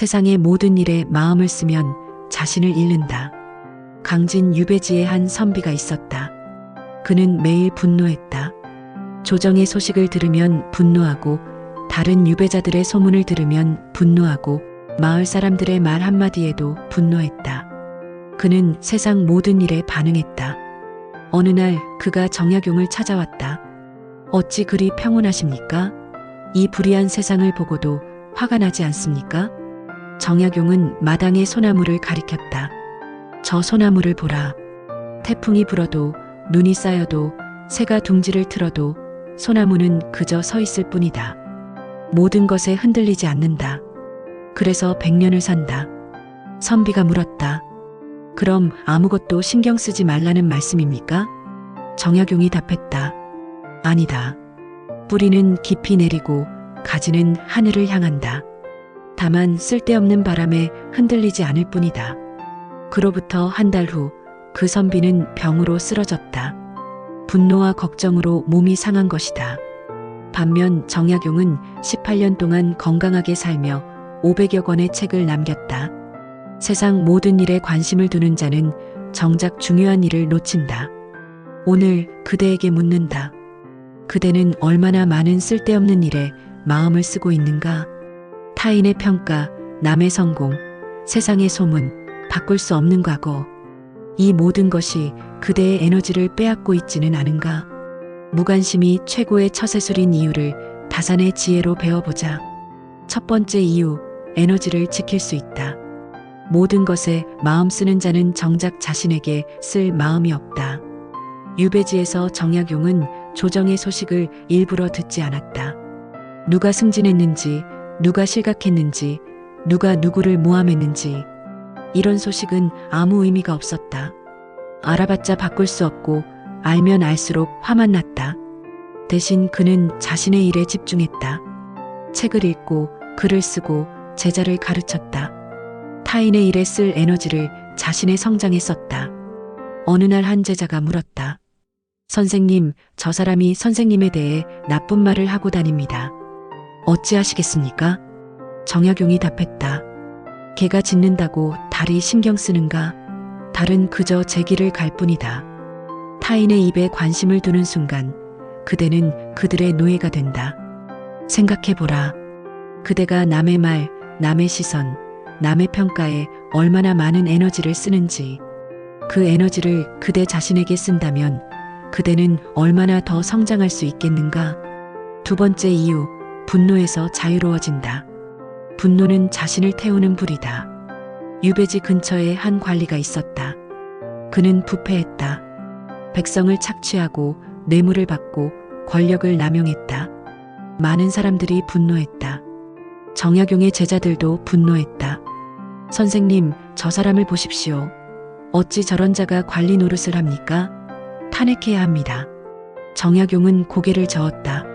세상의 모든 일에 마음을 쓰면 자신을 잃는다. 강진 유배지의 한 선비가 있었다. 그는 매일 분노했다. 조정의 소식을 들으면 분노하고, 다른 유배자들의 소문을 들으면 분노하고, 마을 사람들의 말 한마디에도 분노했다. 그는 세상 모든 일에 반응했다. 어느 날 그가 정약용을 찾아왔다. 어찌 그리 평온하십니까? 이 불의한 세상을 보고도 화가 나지 않습니까? 정약용은 마당의 소나무를 가리켰다. 저 소나무를 보라. 태풍이 불어도, 눈이 쌓여도, 새가 둥지를 틀어도 소나무는 그저 서 있을 뿐이다. 모든 것에 흔들리지 않는다. 그래서 100년을 산다. 선비가 물었다. 그럼 아무것도 신경 쓰지 말라는 말씀입니까? 정약용이 답했다. 아니다. 뿌리는 깊이 내리고 가지는 하늘을 향한다. 다만 쓸데없는 바람에 흔들리지 않을 뿐이다. 그로부터 한 달 후 그 선비는 병으로 쓰러졌다. 분노와 걱정으로 몸이 상한 것이다. 반면 정약용은 18년 동안 건강하게 살며 500여 권의 책을 남겼다. 세상 모든 일에 관심을 두는 자는 정작 중요한 일을 놓친다. 오늘 그대에게 묻는다. 그대는 얼마나 많은 쓸데없는 일에 마음을 쓰고 있는가? 타인의 평가, 남의 성공, 세상의 소문, 바꿀 수 없는 과거. 이 모든 것이 그대의 에너지를 빼앗고 있지는 않은가? 무관심이 최고의 처세술인 이유를 다산의 지혜로 배워보자. 첫 번째 이유, 에너지를 지킬 수 있다. 모든 것에 마음 쓰는 자는 정작 자신에게 쓸 마음이 없다. 유배지에서 정약용은 조정의 소식을 일부러 듣지 않았다. 누가 승진했는지, 누가 실각했는지, 누가 누구를 모함했는지, 이런 소식은 아무 의미가 없었다. 알아봤자 바꿀 수 없고, 알면 알수록 화만 났다. 대신 그는 자신의 일에 집중했다. 책을 읽고, 글을 쓰고, 제자를 가르쳤다. 타인의 일에 쓸 에너지를 자신의 성장에 썼다. 어느 날 한 제자가 물었다. 선생님, 저 사람이 선생님에 대해 나쁜 말을 하고 다닙니다. 어찌하시겠습니까? 정약용이 답했다. 개가 짖는다고 달이 신경 쓰는가? 달은 그저 제 길을 갈 뿐이다. 타인의 입에 관심을 두는 순간 그대는 그들의 노예가 된다. 생각해보라. 그대가 남의 말, 남의 시선, 남의 평가에 얼마나 많은 에너지를 쓰는지. 그 에너지를 그대 자신에게 쓴다면 그대는 얼마나 더 성장할 수 있겠는가? 두 번째 이유, 분노에서 자유로워진다. 분노는 자신을 태우는 불이다. 유배지 근처에 한 관리가 있었다. 그는 부패했다. 백성을 착취하고 뇌물을 받고 권력을 남용했다. 많은 사람들이 분노했다. 정약용의 제자들도 분노했다. 선생님, 저 사람을 보십시오. 어찌 저런 자가 관리 노릇을 합니까? 탄핵해야 합니다. 정약용은 고개를 저었다.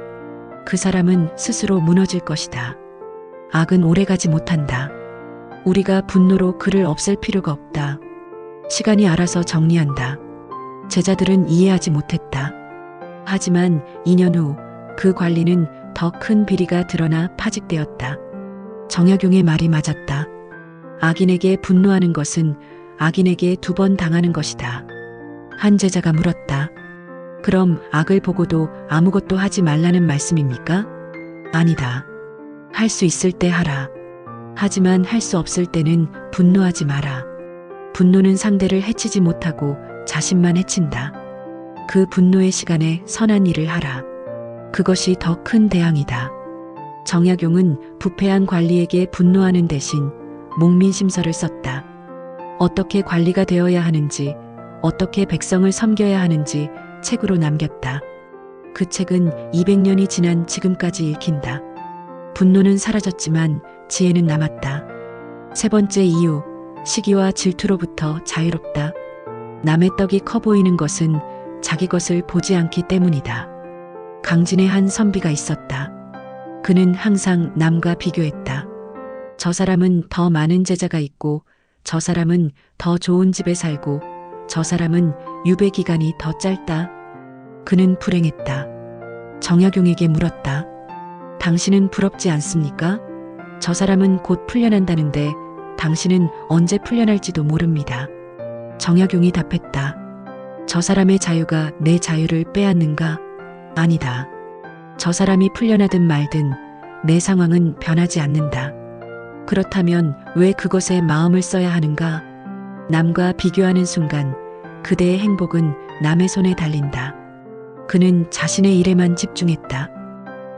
그 사람은 스스로 무너질 것이다. 악은 오래가지 못한다. 우리가 분노로 그를 없앨 필요가 없다. 시간이 알아서 정리한다. 제자들은 이해하지 못했다. 하지만 2년 후 그 관리는 더 큰 비리가 드러나 파직되었다. 정약용의 말이 맞았다. 악인에게 분노하는 것은 악인에게 2번 당하는 것이다. 한 제자가 물었다. 그럼 악을 보고도 아무것도 하지 말라는 말씀입니까? 아니다. 할 수 있을 때 하라. 하지만 할 수 없을 때는 분노하지 마라. 분노는 상대를 해치지 못하고 자신만 해친다. 그 분노의 시간에 선한 일을 하라. 그것이 더 큰 대항이다. 정약용은 부패한 관리에게 분노하는 대신 목민심서를 썼다. 어떻게 관리가 되어야 하는지, 어떻게 백성을 섬겨야 하는지 책으로 남겼다. 그 책은 200년이 지난 지금까지 읽힌다. 분노는 사라졌지만 지혜는 남았다. 세 번째 이유, 시기와 질투로부터 자유롭다. 남의 떡이 커 보이는 것은 자기 것을 보지 않기 때문이다. 강진의 한 선비가 있었다. 그는 항상 남과 비교했다. 저 사람은 더 많은 제자가 있고, 저 사람은 더 좋은 집에 살고, 저 사람은 유배 기간이 더 짧다. 그는 불행했다. 정약용에게 물었다. 당신은 부럽지 않습니까? 저 사람은 곧 풀려난다는데 당신은 언제 풀려날지도 모릅니다. 정약용이 답했다. 저 사람의 자유가 내 자유를 빼앗는가? 아니다. 저 사람이 풀려나든 말든 내 상황은 변하지 않는다. 그렇다면 왜 그것에 마음을 써야 하는가? 남과 비교하는 순간 그대의 행복은 남의 손에 달린다. 그는 자신의 일에만 집중했다.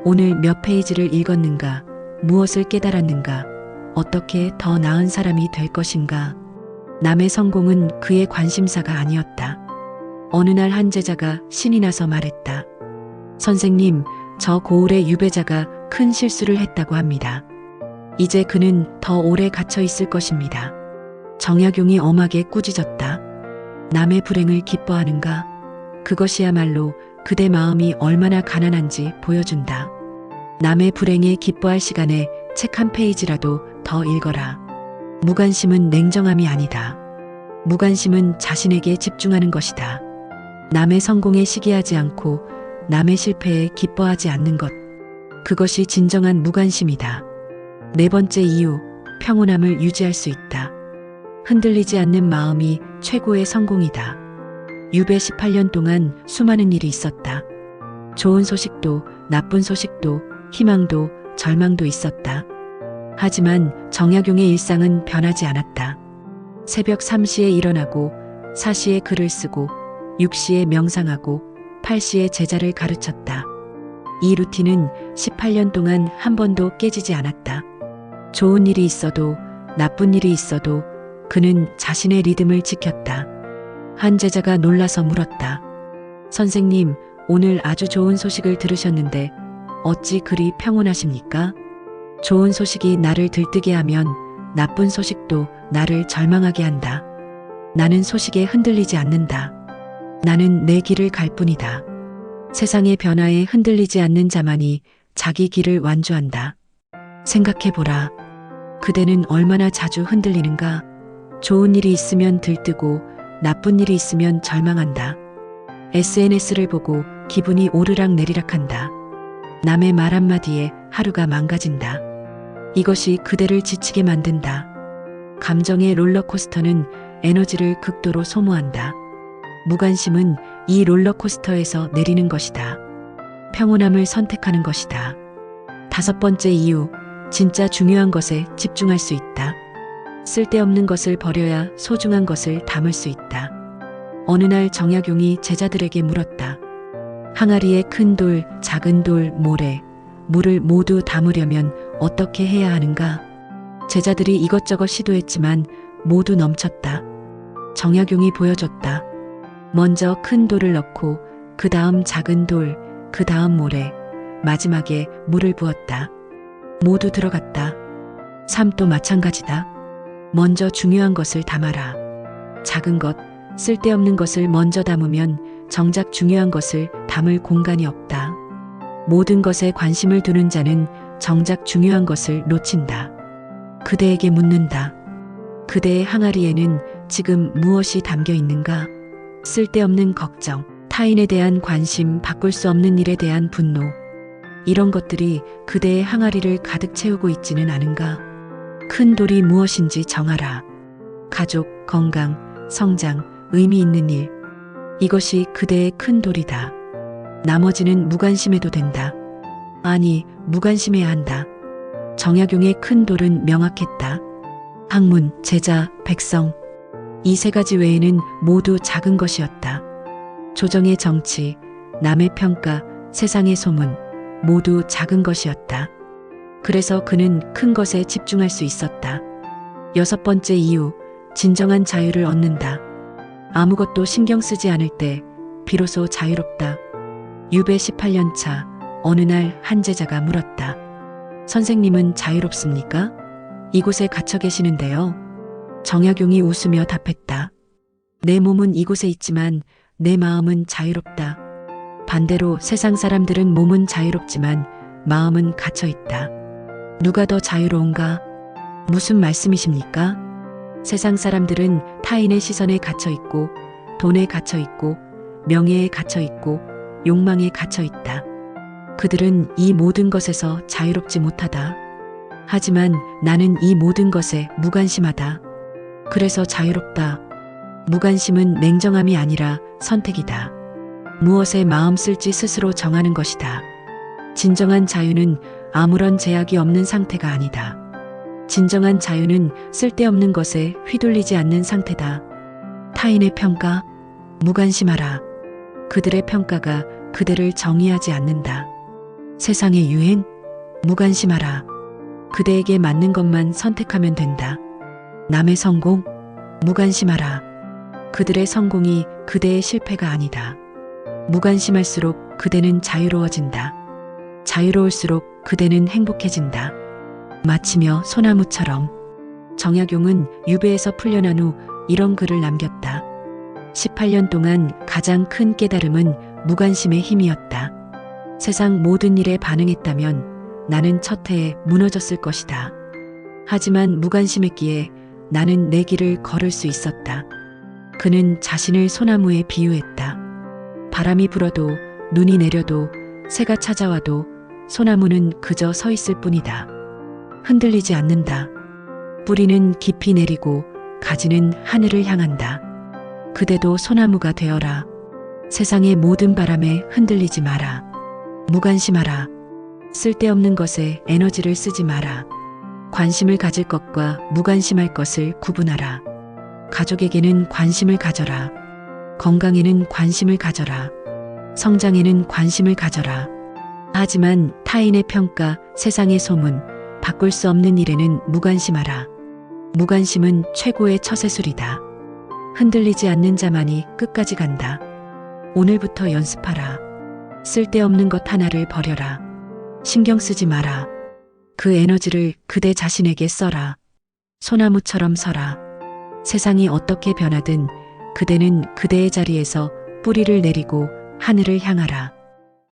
오늘 몇 페이지를 읽었는가? 무엇을 깨달았는가? 어떻게 더 나은 사람이 될 것인가? 남의 성공은 그의 관심사가 아니었다. 어느 날 한 제자가 신이 나서 말했다. 선생님, 저 고을의 유배자가 큰 실수를 했다고 합니다. 이제 그는 더 오래 갇혀 있을 것입니다. 정약용이 엄하게 꾸짖었다. 남의 불행을 기뻐하는가? 그것이야말로 그대 마음이 얼마나 가난한지 보여준다. 남의 불행에 기뻐할 시간에 책 한 페이지라도 더 읽어라. 무관심은 냉정함이 아니다. 무관심은 자신에게 집중하는 것이다. 남의 성공에 시기하지 않고 남의 실패에 기뻐하지 않는 것. 그것이 진정한 무관심이다. 네 번째 이유, 평온함을 유지할 수 있다. 흔들리지 않는 마음이 최고의 성공이다. 유배 18년 동안 수많은 일이 있었다. 좋은 소식도 나쁜 소식도 희망도 절망도 있었다. 하지만 정약용의 일상은 변하지 않았다. 새벽 3시에 일어나고 4시에 글을 쓰고 6시에 명상하고 8시에 제자를 가르쳤다. 이 루틴은 18년 동안 한 번도 깨지지 않았다. 좋은 일이 있어도 나쁜 일이 있어도 그는 자신의 리듬을 지켰다. 한 제자가 놀라서 물었다. 선생님, 오늘 아주 좋은 소식을 들으셨는데 어찌 그리 평온하십니까? 좋은 소식이 나를 들뜨게 하면 나쁜 소식도 나를 절망하게 한다. 나는 소식에 흔들리지 않는다. 나는 내 길을 갈 뿐이다. 세상의 변화에 흔들리지 않는 자만이 자기 길을 완주한다. 생각해보라. 그대는 얼마나 자주 흔들리는가? 좋은 일이 있으면 들뜨고 나쁜 일이 있으면 절망한다. SNS를 보고 기분이 오르락 내리락한다. 남의 말 한마디에 하루가 망가진다. 이것이 그대를 지치게 만든다. 감정의 롤러코스터는 에너지를 극도로 소모한다. 무관심은 이 롤러코스터에서 내리는 것이다. 평온함을 선택하는 것이다. 다섯 번째 이유, 진짜 중요한 것에 집중할 수 있다. 쓸데없는 것을 버려야 소중한 것을 담을 수 있다. 어느 날 정약용이 제자들에게 물었다. 항아리에 큰 돌, 작은 돌, 모래, 물을 모두 담으려면 어떻게 해야 하는가? 제자들이 이것저것 시도했지만 모두 넘쳤다. 정약용이 보여줬다. 먼저 큰 돌을 넣고 그 다음 작은 돌, 그 다음 모래, 마지막에 물을 부었다. 모두 들어갔다. 삶도 마찬가지다. 먼저 중요한 것을 담아라. 작은 것, 쓸데없는 것을 먼저 담으면 정작 중요한 것을 담을 공간이 없다. 모든 것에 관심을 두는 자는 정작 중요한 것을 놓친다. 그대에게 묻는다. 그대의 항아리에는 지금 무엇이 담겨 있는가? 쓸데없는 걱정, 타인에 대한 관심, 바꿀 수 없는 일에 대한 분노. 이런 것들이 그대의 항아리를 가득 채우고 있지는 않은가? 큰 돌이 무엇인지 정하라. 가족, 건강, 성장, 의미 있는 일. 이것이 그대의 큰 돌이다. 나머지는 무관심해도 된다. 아니, 무관심해야 한다. 정약용의 큰 돌은 명확했다. 학문, 제자, 백성. 이 세 가지 외에는 모두 작은 것이었다. 조정의 정치, 남의 평가, 세상의 소문, 모두 작은 것이었다. 그래서 그는 큰 것에 집중할 수 있었다. 여섯 번째 이유, 진정한 자유를 얻는다. 아무것도 신경 쓰지 않을 때 비로소 자유롭다. 유배 18년 차 어느 날 한 제자가 물었다. 선생님은 자유롭습니까? 이곳에 갇혀 계시는데요. 정약용이 웃으며 답했다. 내 몸은 이곳에 있지만 내 마음은 자유롭다. 반대로 세상 사람들은 몸은 자유롭지만 마음은 갇혀 있다. 누가 더 자유로운가? 무슨 말씀이십니까? 세상 사람들은 타인의 시선에 갇혀 있고, 돈에 갇혀 있고, 명예에 갇혀 있고, 욕망에 갇혀 있다. 그들은 이 모든 것에서 자유롭지 못하다. 하지만 나는 이 모든 것에 무관심하다. 그래서 자유롭다. 무관심은 냉정함이 아니라 선택이다. 무엇에 마음 쓸지 스스로 정하는 것이다. 진정한 자유는 아무런 제약이 없는 상태가 아니다. 진정한 자유는 쓸데없는 것에 휘둘리지 않는 상태다. 타인의 평가, 무관심하라. 그들의 평가가 그대를 정의하지 않는다. 세상의 유행, 무관심하라. 그대에게 맞는 것만 선택하면 된다. 남의 성공, 무관심하라. 그들의 성공이 그대의 실패가 아니다. 무관심할수록 그대는 자유로워진다. 자유로울수록 그대는 행복해진다. 마치며 소나무처럼. 정약용은 유배에서 풀려난 후 이런 글을 남겼다. 18년 동안 가장 큰 깨달음은 무관심의 힘이었다. 세상 모든 일에 반응했다면 나는 첫 해에 무너졌을 것이다. 하지만 무관심했기에 나는 내 길을 걸을 수 있었다. 그는 자신을 소나무에 비유했다. 바람이 불어도 눈이 내려도 새가 찾아와도 소나무는 그저 서 있을 뿐이다. 흔들리지 않는다. 뿌리는 깊이 내리고 가지는 하늘을 향한다. 그대도 소나무가 되어라. 세상의 모든 바람에 흔들리지 마라. 무관심하라. 쓸데없는 것에 에너지를 쓰지 마라. 관심을 가질 것과 무관심할 것을 구분하라. 가족에게는 관심을 가져라. 건강에는 관심을 가져라. 성장에는 관심을 가져라. 하지만 타인의 평가, 세상의 소문, 바꿀 수 없는 일에는 무관심하라. 무관심은 최고의 처세술이다. 흔들리지 않는 자만이 끝까지 간다. 오늘부터 연습하라. 쓸데없는 것 하나를 버려라. 신경 쓰지 마라. 그 에너지를 그대 자신에게 써라. 소나무처럼 서라. 세상이 어떻게 변하든 그대는 그대의 자리에서 뿌리를 내리고 하늘을 향하라.